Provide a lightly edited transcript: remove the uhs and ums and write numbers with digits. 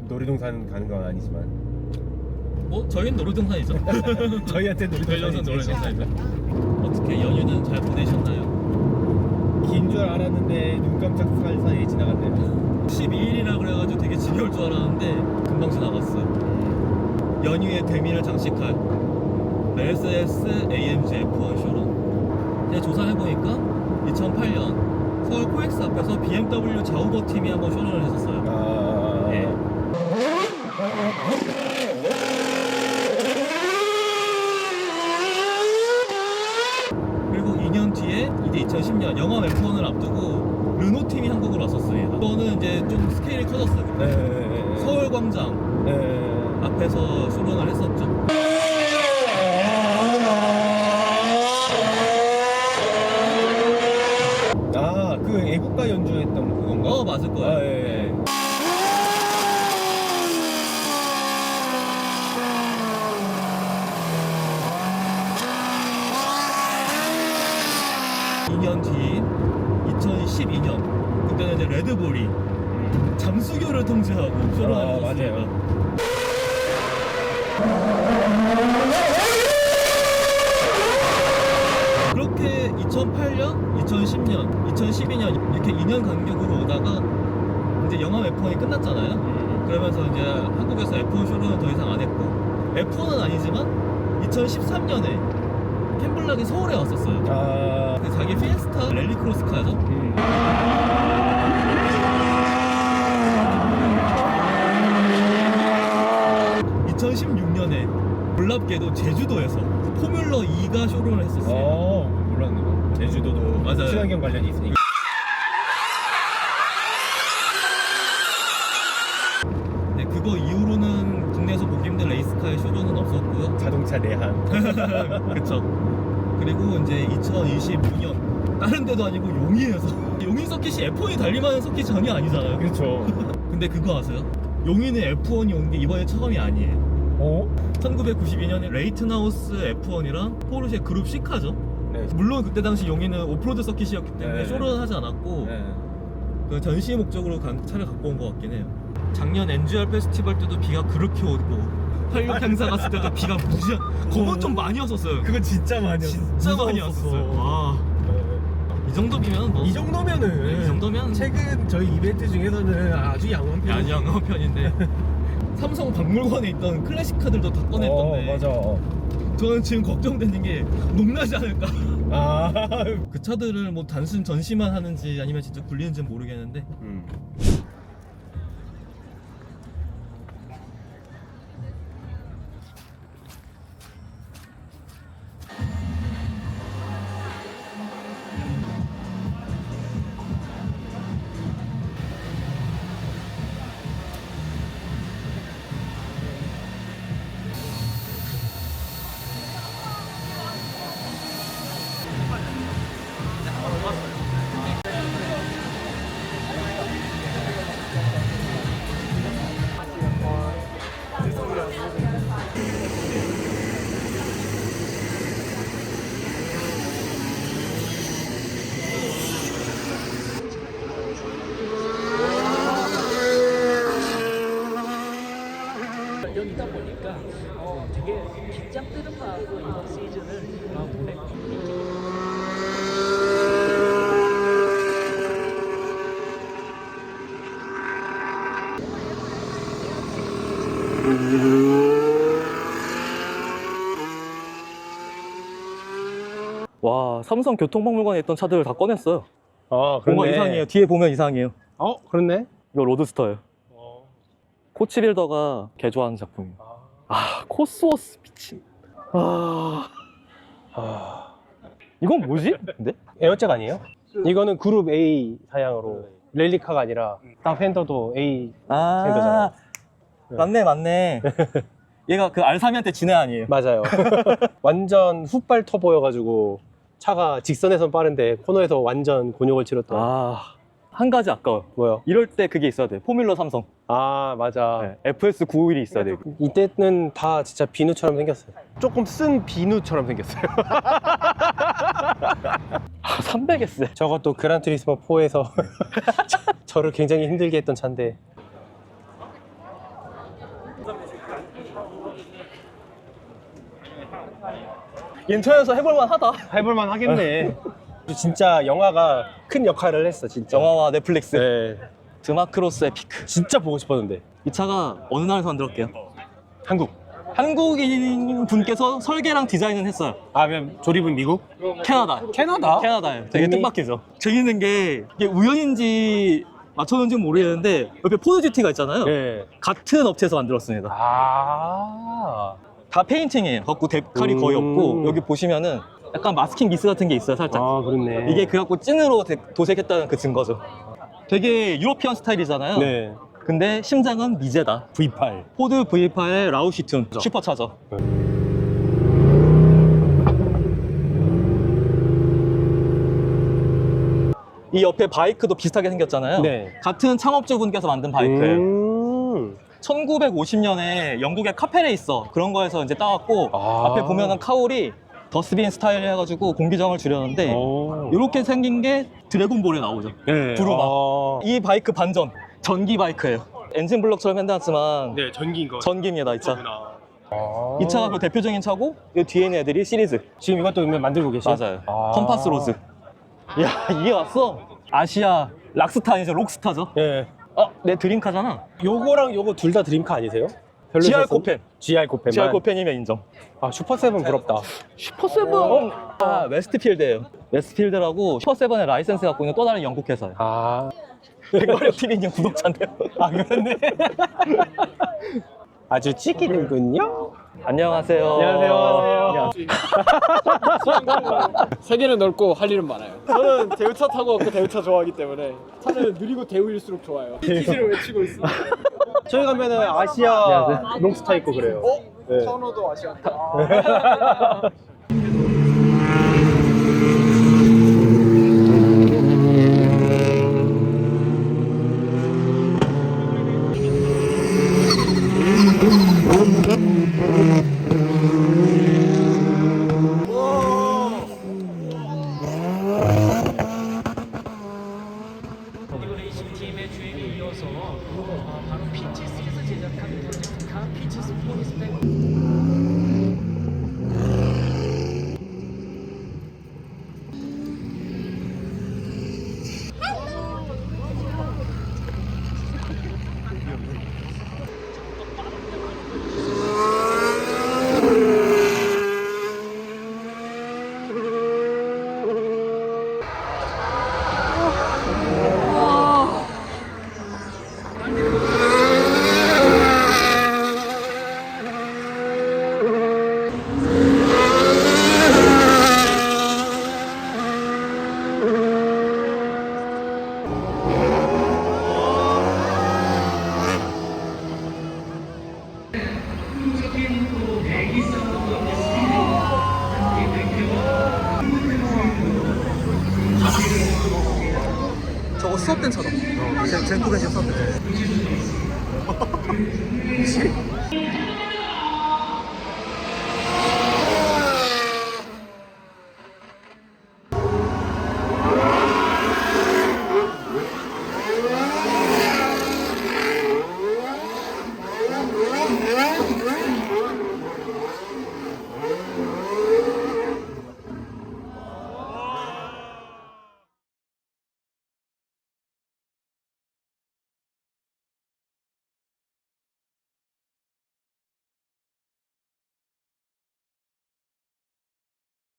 놀이동산 가는 건 아니지만 뭐 저희는 놀이동산이죠. 저희한테 놀이동산이죠. 어떻게 연휴는 잘 보내셨나요? 긴 줄 알았는데 눈 깜짝 할 사이에 지나갔네요. 12일이라 그래가지고 되게 지겨울 줄 알았는데 금방 지나갔어요. 연휴의 대미를 장식할 메르세데스 AMG F1 쇼룸. 제가 조사해보니까 2008년 서울 코엑스 앞에서 BMW 자우버 팀이 한번 쇼룸을 했었어요. 네. 그리고 2년 뒤에 이제 2010년 영화 F1을 앞두고 르노 팀이 한국으로 왔었습니다. 이거는 이제 좀 스케일이 커졌어요. 네. 서울광장 네. 앞에서 쇼룸을 했었죠. 아, 그 애국가 연주했던 그건가? 맞을 거예요. 아, 예. 네. 2년 뒤인 2012년 그때는 이제 레드불이 잠수교를 통제하고 쇼룸을 했었습니다. 맞아요. 그렇게 2008년, 2010년, 2012년 이렇게 2년 간격으로 오다가 이제 영화 F1이 끝났잖아요. 그러면서 이제 한국에서 F1 쇼룸은 더 이상 안 했고 F1은 아니지만 2013년에 캠블락이 서울에 왔었어요. 아, 그 자기 피에스타 랠리크로스카죠. 2016년에 놀랍게도 제주도에서 포뮬러 2가 쇼룸을 했었어요. 몰랐네요. 제주도도 맞아요. 친환경 관련이 있으니까. 네, 그거 이후로는 국내에서 보기 힘든 레이스카의 쇼룸은 없었고요. 자동차 내한. 그쵸. 그리고 이제 2026년 다른 데도 아니고 용인에서 용인 서킷이 F1이 달릴만한 서킷이 전혀 아니잖아요. 그렇죠. 근데 그거 아세요? 용인에 F1이 온 게 이번에 처음이 아니에요. 1992년에 레이튼하우스 F1이랑 포르쉐 그룹 C카죠. 네. 물론 그때 당시 용인은 오프로드 서킷이었기 때문에 네. 쇼를 하지 않았고 네. 그 전시 목적으로 차를 갖고 온 것 같긴 해요. 작년 NGR 페스티벌 때도 비가 그렇게 오고 86 행사 갔을 때도 비가 무지한 그건 좀 많이 왔었어요. 그거 진짜 많이 진짜 많이 왔었어요. 와, 이 정도 비면 뭐 이 정도면은 이 정도면 최근 저희 이벤트 중에서는 아주 양호한 편. 양호한 편인데 삼성 박물관에 있던 클래식 카들도 다 꺼냈던데 맞아. 저는 지금 걱정되는 게 농나지 않을까. 아. 그 차들을 뭐 단순 전시만 하는지 아니면 진짜 굴리는지는 모르겠는데 여기다 보니까 되게 긴장 뜨는 마음으로 이번 시즌을 보내. 와, 삼성 교통박물관에 있던 차들을 다 꺼냈어요. 아, 뭔가 이상해요. 뒤에 보면 이상해요. 그렇네. 이거 로드스터예요. 코치빌더가 개조한 작품이에요. 코스워스 미친. 이건 뭐지? 근데? 에어잭 아니에요? 이거는 그룹 A 사양으로 랠리카가 아니라 딱 팬더도 A 팬더잖아요. 맞네. 얘가 그 R32한테 지네 아니에요? 맞아요. 완전 훅발 터보여가지고 차가 직선에선 빠른데 코너에서 완전 곤욕을 치렀던. 한 가지 아까워요. 뭐요? 이럴 때 그게 있어야 돼. 포뮬러 삼성. 맞아. FS 951이 있어야 돼. 이때는 다 진짜 비누처럼 생겼어요. 조금 쓴 비누처럼 생겼어요. 300S. 저것도 그란투리스모 4에서 저를 굉장히 힘들게 했던 차인데 인천에서 해볼만 하다. 해볼만 하겠네. 진짜 영화가 큰 역할을 했어, 진짜. 영화와 넷플릭스. 네. 드마크로스의 피크. 진짜 보고 싶었는데. 이 차가 어느 나라에서 만들었게요? 한국. 한국인 분께서 설계랑 디자인은 했어요. 아, 그럼 조립은 미국? 캐나다. 캐나다? 캐나다예요. 되게 이미- 뜻밖이죠. 재밌는 게 이게 우연인지 맞췄는지는 모르겠는데 옆에 포드 GT가 있잖아요. 네. 같은 업체에서 만들었습니다. 아. 다 페인팅이에요. 걷고 데칼이 거의 없고 여기 보시면은 약간 마스킹 미스 같은 게 있어요, 살짝. 아, 그렇네. 이게 그래갖고 찐으로 도색했다는 그 증거죠. 되게 유러피언 스타일이잖아요. 네. 근데 심장은 미제다. V8. 포드 V8의 라우시튠 슈퍼차저. 이 옆에 바이크도 비슷하게 생겼잖아요. 네. 같은 창업주분께서 만든 바이크예요. 1950년에 영국의 카페레이서 그런 거에서 이제 따왔고 아. 앞에 보면은 카울이 더스빈 스타일 해가지고 공기정을 줄였는데 오. 이렇게 생긴 게 드래곤볼에 나오죠. 네. 부르마. 아. 이 바이크 반전 전기 바이크예요. 엔진 블럭처럼 해놨지만 네, 전기인 거. 전기입니다, 이 차. 아. 이 차가 그 대표적인 차고 이 뒤에 있는 애들이 시리즈. 지금 이것도 그러면 만들고 계세요? 맞아요. 아. 컴파스 로즈. 야, 이게 왔어. 아시아 락스타 아니죠? 록스타죠? 네. 내 드림카잖아. 요거랑 요거 둘 다 드림카 아니세요? 별로 GR 있었어요? 코펜. GR 코펜만. GR 코펜이면 인정. 아, 슈퍼세븐 부럽다. 슈퍼세븐. 웨스트필드예요. 웨스트필드라고 슈퍼세븐의 라이센스 갖고 있는 또 다른 영국 회사예요. 아. 백마리오 TV님 구독자인데요. 아, 그렇네. 아주 찌기는군요. 안녕하세요. 안녕하세요. 세계는 넓고 할 일은 많아요. 저는 대우차 타고 왔고 대우차 좋아하기 때문에 차는 느리고 대우일수록 좋아요. 기지를 외치고 있습니다. 저희 가면은 아시아 안녕하세요. 롱스타 있고 그래요. 네. 터너도 아시아. 레이싱 팀의 주행에 이어서 바로 피치스에서 제작한 프로젝트카 피치스 포리스펙. 저거 수업된 차다. 젠쿠벤시 수업된 차.